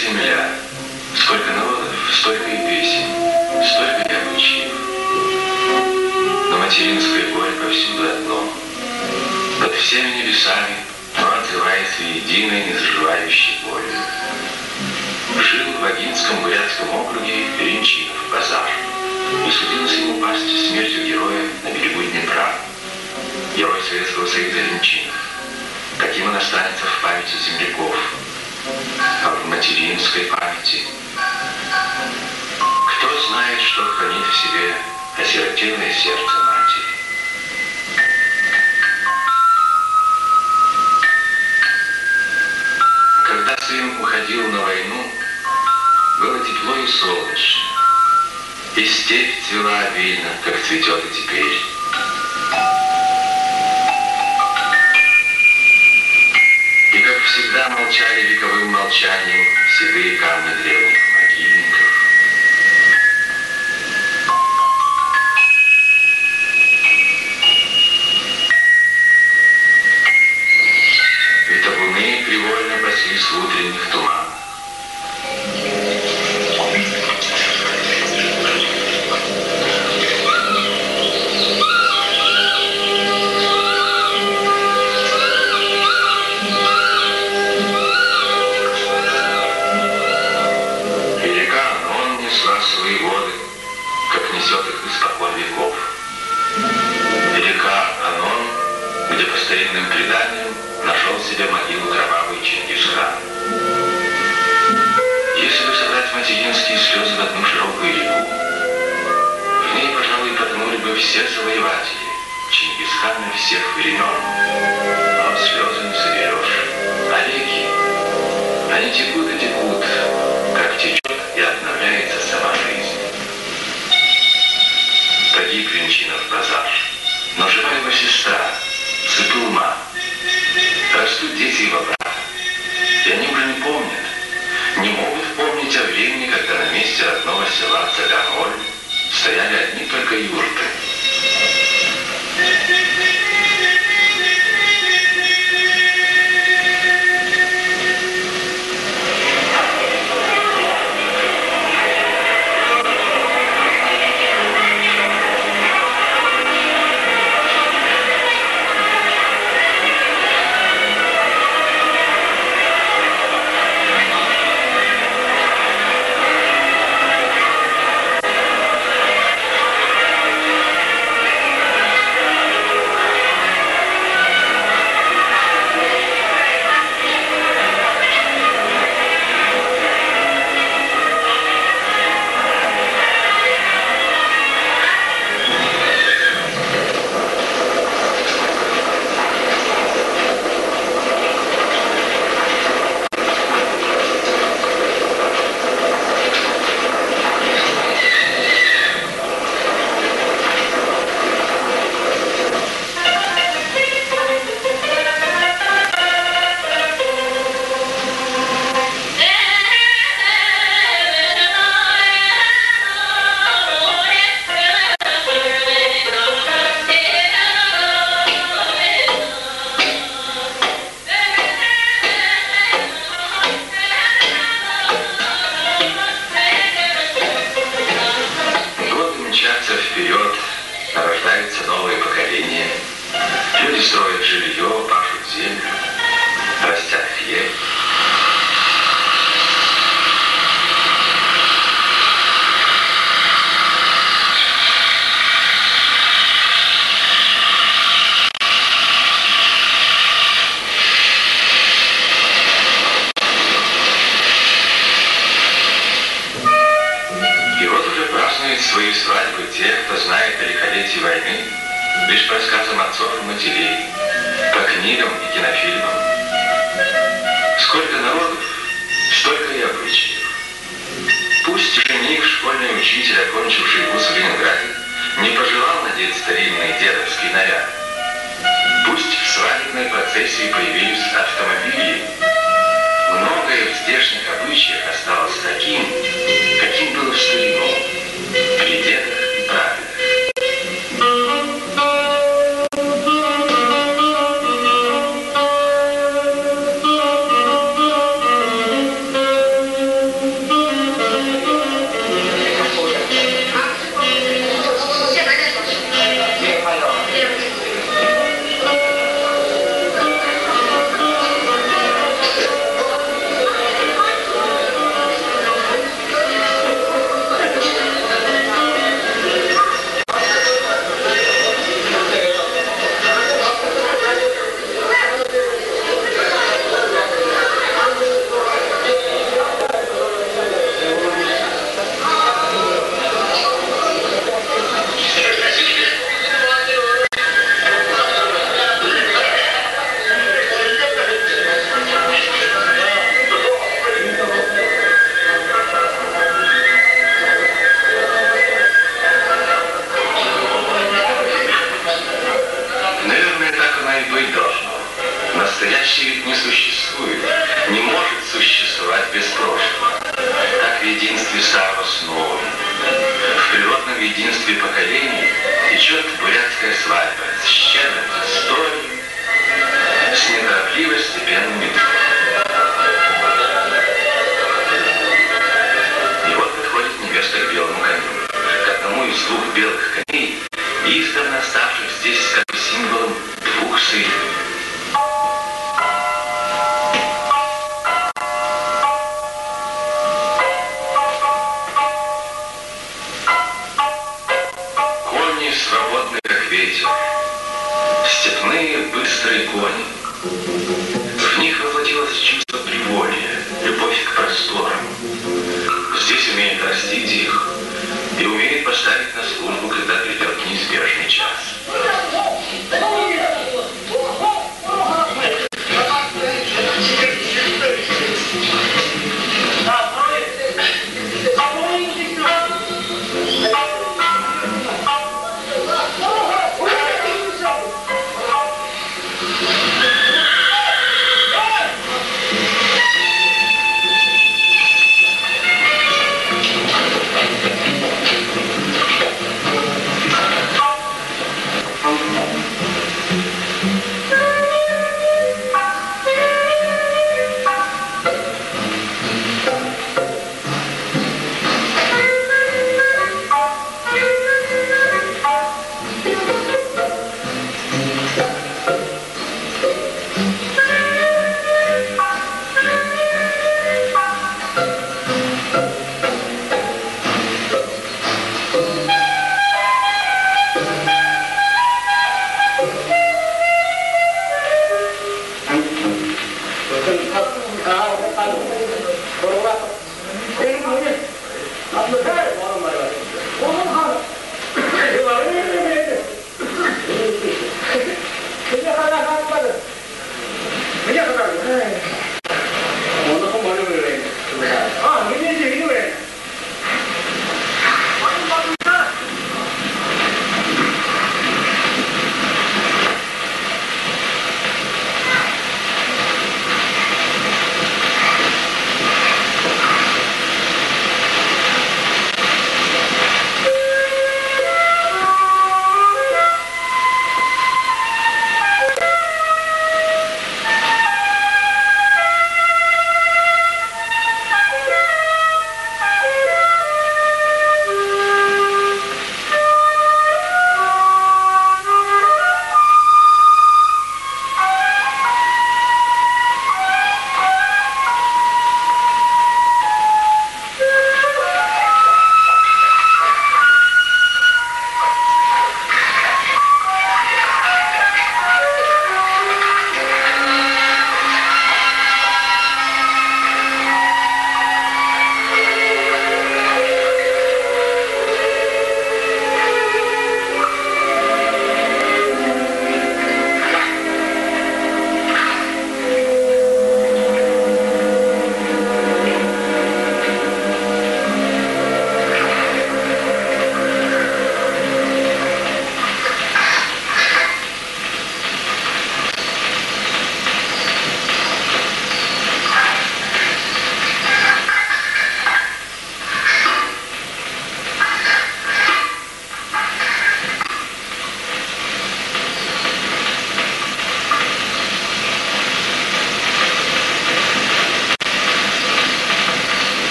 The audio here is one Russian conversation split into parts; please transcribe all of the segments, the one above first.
земля. Сколько народов, столько и песен, столько и обычаев. Но материнское горе повсюду одно. Под всеми небесами оно отзывается единой незаживающей болью. Жил в Агинском бурятском округе Ринчинов Базар, и судилось ему пасть смертью героя на берегу Днепра. Герой Советского Союза Ринчинов. Каким он останется в памяти земляков, а в материнской памяти? Кто знает, что хранит в себе осиротелое сердце матери? Когда сын уходил на войну, было тепло и солнечно, и степь цвела обильно, как цветет и теперь. И, как всегда, молчали вековым молчанием седые камни древних могильников. И табуны привольно паслись в утренних туманах. Старинным преданием нашел себе могилу кровавый Чингисхан. Если бы собрать материнские слезы в одну широкую реку, в ней, пожалуй, потонули бы все завоеватели, Чингисханы всех времен. Но слезы не соберешь. А реки, они текут и текут, как течет и обновляется сама жизнь. Погиб Ринчинов Базар, но жива его сестра, Сыпылма. Растут дети его брата, и они уже не могут помнить о времени, когда на месте родного села Цагаголь стояли одни только юрты. Свои свадьбы тех, кто знает о лихолетии войны, лишь по рассказам отцов и матерей, по книгам и кинофильмам. Сколько народов, столько и обычаев. Пусть жених, школьный учитель, окончивший вуз в Ленинграде, не пожелал надеть старинный дедовский наряд. Пусть в свадебной процессии появились автомобили. Многое в здешних обычаях осталось таким, каким было в старину, при дедах и прадедах. деревенская свадьба с щедрым застольем, с неторопливо степенными. И вот подходит невеста к белому коню, к одному из двух белых коней, издавна ставших здесь как бы символом двух сил. Кони свободны, как ветер, степные быстрые кони. В них воплотилось чувство приволья, любовь к просторам. Здесь умеет растить их и умеет поставить на службу, когда придет неизбежный час.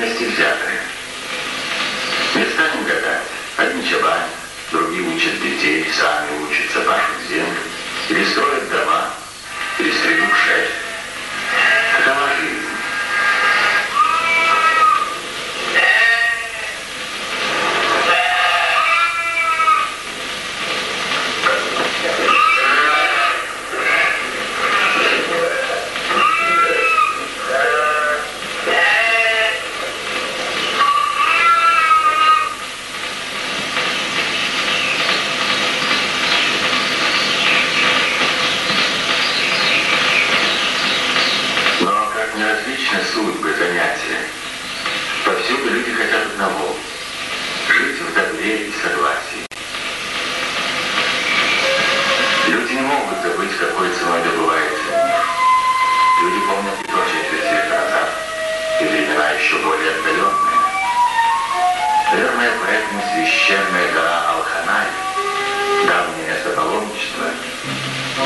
вместе взятые. Не станем гадать. Одни чабанят, другие учат детей, сами учатся, пашут землю, или строят дома, или стригут шерсть. Такова жизнь. Судьбы, занятия. Повсюду люди хотят одного — жить в добре и согласии. Люди не могут забыть, какой ценой добывается мир. Люди помнят и то 4 века назад, и времена еще более отдаленные. Наверное, поэтому священная гора Алханай, давнее место паломничества,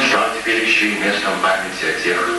стала теперь еще и местом памяти о тех,